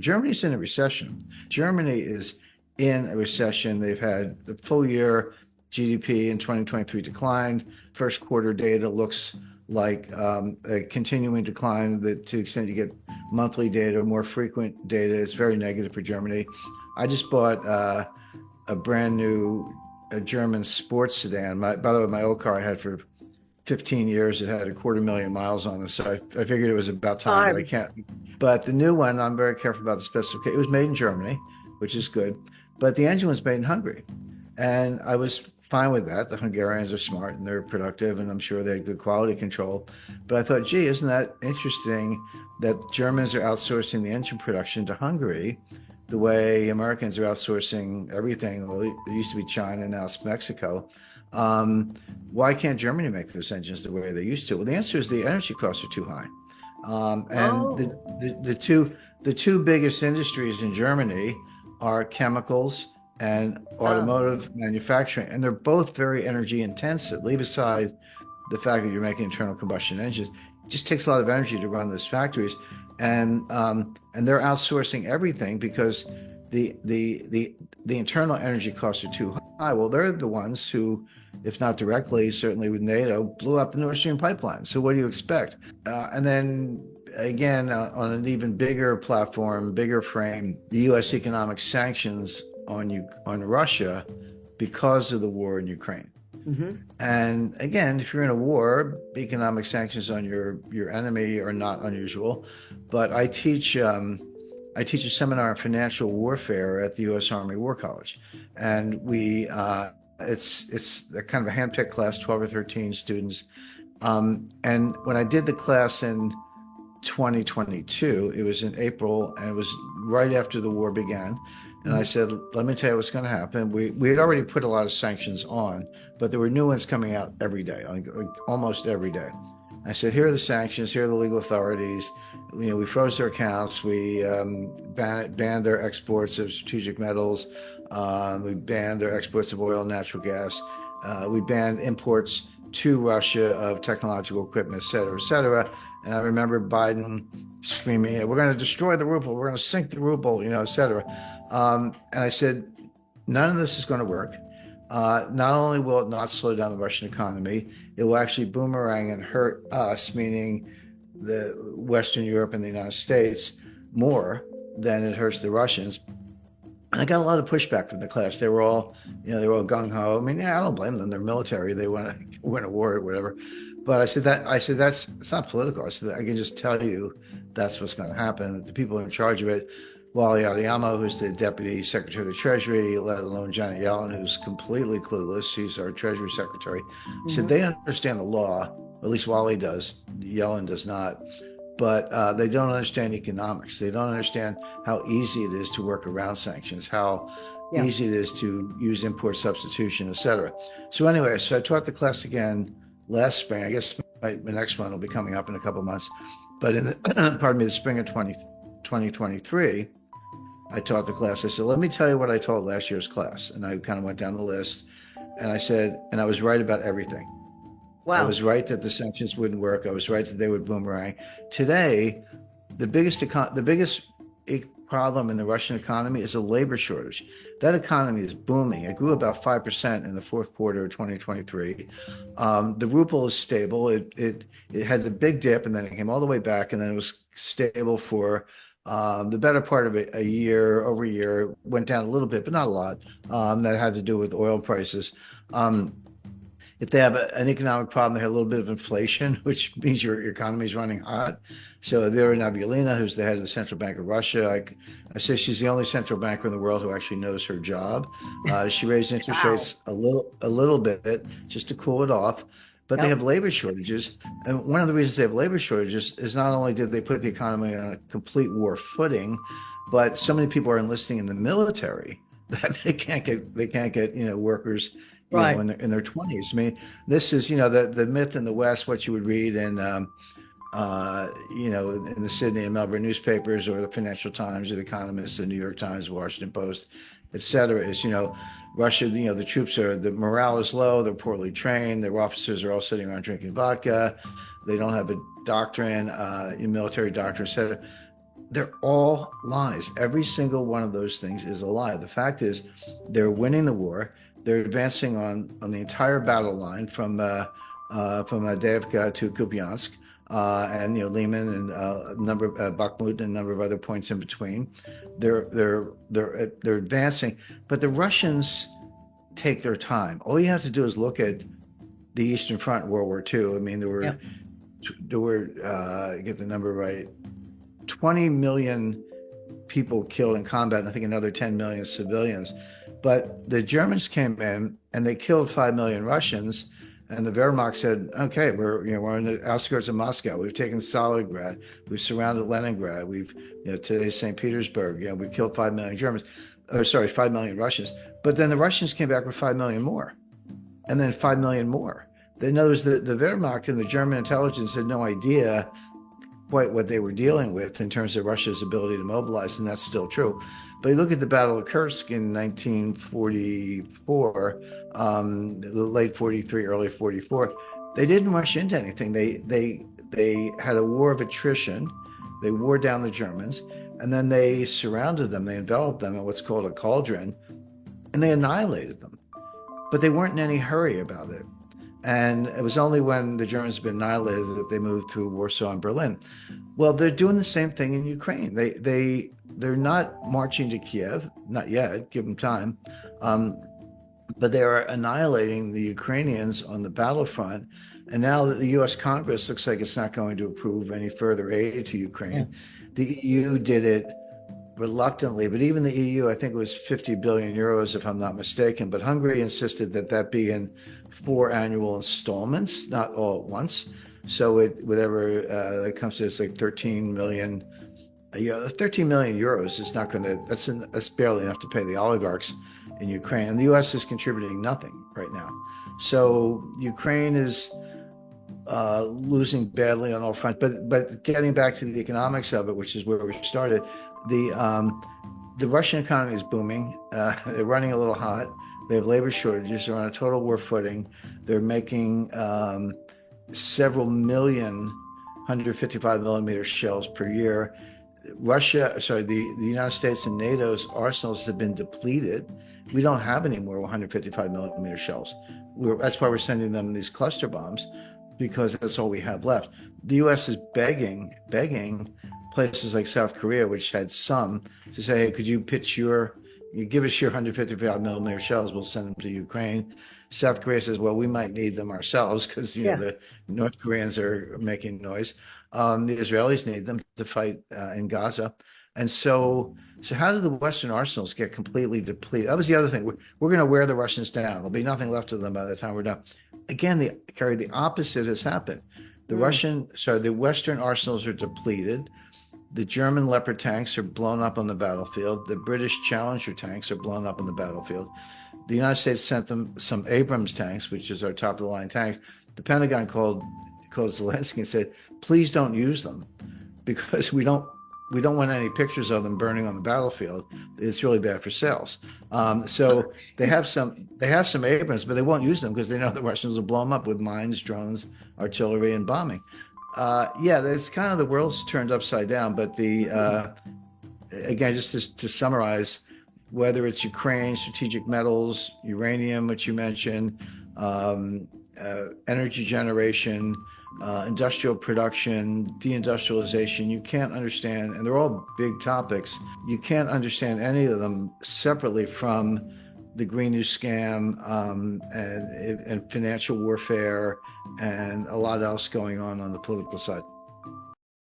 Germany's in a recession. Germany is in a recession. They've had the full year GDP in 2023 declined. First quarter data looks like a continuing decline that to the extent you get monthly data, more frequent data, it's very negative for Germany. I just bought a brand new German sports sedan. By the way, my old car I had for 15 years. It had 250,000 miles on it. So I figured it was about time, but I Time. can't. But the new one, I'm very careful about the specification. It was made in Germany, which is good. But the engine was made in Hungary. And I was fine with that. The Hungarians are smart and they're productive, and I'm sure they had good quality control. But I thought, gee, isn't that interesting that Germans are outsourcing the engine production to Hungary the way Americans are outsourcing everything? Well, it used to be China, now it's Mexico. Why can't Germany make those engines the way they used to? Well, the answer is the energy costs are too high. And Oh, the two biggest industries in Germany are chemicals and oh, automotive manufacturing, and they're both very energy intensive. Leave aside the fact that you're making internal combustion engines, it just takes a lot of energy to run those factories, and they're outsourcing everything because the internal energy costs are too high. Well, they're the ones who, if not directly, certainly with NATO, blew up the Nord Stream pipeline. So what do you expect? And then again, on an even bigger platform, bigger frame, the U.S. economic sanctions on Russia because of the war in Ukraine. hmm. And again, if you're in a war, economic sanctions on your enemy are not unusual. But I teach a seminar on financial warfare at the U.S. Army War College, and it's a kind of a handpicked class, 12 or 13 students. And when I did the class in 2022, it was in April, and it was right after the war began. And I said, let me tell you what's going to happen. We had already put a lot of sanctions on, but there were new ones coming out every day, like almost every day. I said, here are the sanctions, here are the legal authorities. We froze their accounts, we banned their exports of strategic metals, we banned their exports of oil and natural gas, we banned imports to Russia of technological equipment, et cetera, et cetera. And I remember Biden screaming, we're going to destroy the ruble, we're going to sink the ruble, et cetera. And I said, none of this is going to work. Not only will it not slow down the Russian economy, it will actually boomerang and hurt us, meaning the Western Europe and the United States, more than it hurts the Russians. And I got a lot of pushback from the class. They were all, they were all gung ho. I mean, yeah, I don't blame them. They're military. They want to win a war or whatever. But I said that's it's not political. I said I can just tell you that's what's going to happen. The people in charge of it, Wally Adeyemo, who's the deputy secretary of the Treasury, let alone Janet Yellen, who's completely clueless. She's our Treasury secretary. Said Hmm. they understand the law. At least Wally does. Yellen does not. But they don't understand economics. They don't understand how easy it is to work around sanctions, how Yeah. easy it is to use import substitution, et cetera. So anyway, so I taught the class again last spring. I guess my next one will be coming up in a couple of months. But in the, pardon me, the spring of 2023, I taught the class. I said, let me tell you what I taught last year's class. And I kind of went down the list. And I said, and I was right about everything. I Wow. was right that the sanctions wouldn't work. I was right that they would boomerang. Today, the biggest problem in the Russian economy is a labor shortage. That economy is booming. It grew about 5% in the fourth quarter of 2023. The ruble is stable. It had the big dip, and then it came all the way back, and then it was stable for the better part of a year. Over a year, went down a little bit, but not a lot. That had to do with oil prices. If they have an economic problem, they have a little bit of inflation, which means your economy is running hot. So Vera Nabiullina, who's the head of the Central Bank of Russia, I say she's the only central banker in the world who actually knows her job. She raised interest Wow. rates a little bit just to cool it off. But they Yep. have labor shortages. And one of the reasons they have labor shortages is not only did they put the economy on a complete war footing, but so many people are enlisting in the military that they can't get workers Right. in their 20s. I mean, this is the myth in the West, what you would read in the Sydney and Melbourne newspapers, or the Financial Times, or the Economist, the New York Times, Washington Post, et cetera, is Russia, the troops the morale is low, they're poorly trained, their officers are all sitting around drinking vodka, they don't have a doctrine, military doctrine, et cetera. They're all lies. Every single one of those things is a lie. The fact is, they're winning the war. They're advancing on the entire battle line from Avdiivka to Kupiansk, and Liman and a number of Bakhmut and a number of other points in between. They're advancing, but the Russians take their time. All you have to do is look at the Eastern Front in World War II. I mean, Yeah. there were get the number right, 20 million people killed in combat, and I think another 10 million civilians. But the Germans came in and they killed 5 million Russians. And the Wehrmacht said, "Okay, we're on the outskirts of Moscow. We've taken Stalingrad. We've surrounded Leningrad. We've today's St. Petersburg. We killed 5 million Germans, or sorry, 5 million Russians. But then the Russians came back with 5 million more, and then 5 million more. In other words, the Wehrmacht and the German intelligence had no idea quite what they were dealing with in terms of Russia's ability to mobilize, and that's still true. But you look at the Battle of Kursk in 1944, late 43, early 44, they didn't rush into anything. They had a war of attrition. They wore down the Germans, and then they surrounded them. They enveloped them in what's called a cauldron, and they annihilated them. But they weren't in any hurry about it. And it was only when the Germans had been annihilated that they moved to Warsaw and Berlin. Well, they're doing the same thing in Ukraine. They're not marching to Kiev, not yet. Give them time, but they are annihilating the Ukrainians on the battlefront. And now that the U.S. Congress looks like it's not going to approve any further aid to Ukraine, Yeah. the EU did it reluctantly, but even the EU, I think it was 50 billion euros, if I'm not mistaken. But Hungary insisted that that be in 4 annual installments, not all at once. So whatever that comes to, it's like 13 million. 13 million euros is not going to. That's barely enough to pay the oligarchs in Ukraine, and the U.S. is contributing nothing right now. So Ukraine is losing badly on all fronts. But getting back to the economics of it, which is where we started, the Russian economy is booming. They're running a little hot. They have labor shortages. They're on a total war footing. They're making several million 155 millimeter shells per year. The United States and NATO's arsenals have been depleted. We don't have any more 155 millimeter shells. That's why we're sending them these cluster bombs, because that's all we have left. The U.S. is begging places like South Korea, which had some, to say, hey, could you give us your 155 millimeter shells, we'll send them to Ukraine. South Korea says, well, we might need them ourselves because the North Koreans are making noise. The Israelis need them to fight in Gaza. And so how did the Western arsenals get completely depleted? That was the other thing. We're going to wear the Russians down. There'll be nothing left of them by the time we're done. Again, the opposite has happened. The Western arsenals are depleted. The German Leopard tanks are blown up on the battlefield. The British Challenger tanks are blown up on the battlefield. The United States sent them some Abrams tanks, which is our top-of-the-line tanks. The Pentagon called Zelensky and said, please don't use them, because we don't want any pictures of them burning on the battlefield. It's really bad for sales. So they have some Abrams, but they won't use them because they know the Russians will blow them up with mines, drones, artillery, and bombing. It's kind of the world's turned upside down. But again, just to summarize, whether it's Ukraine, strategic metals, uranium, which you mentioned, energy generation, industrial production, deindustrialization, you can't understand, and they're all big topics. You can't understand any of them separately from the Green New Scam, and financial warfare, and a lot else going on the political side.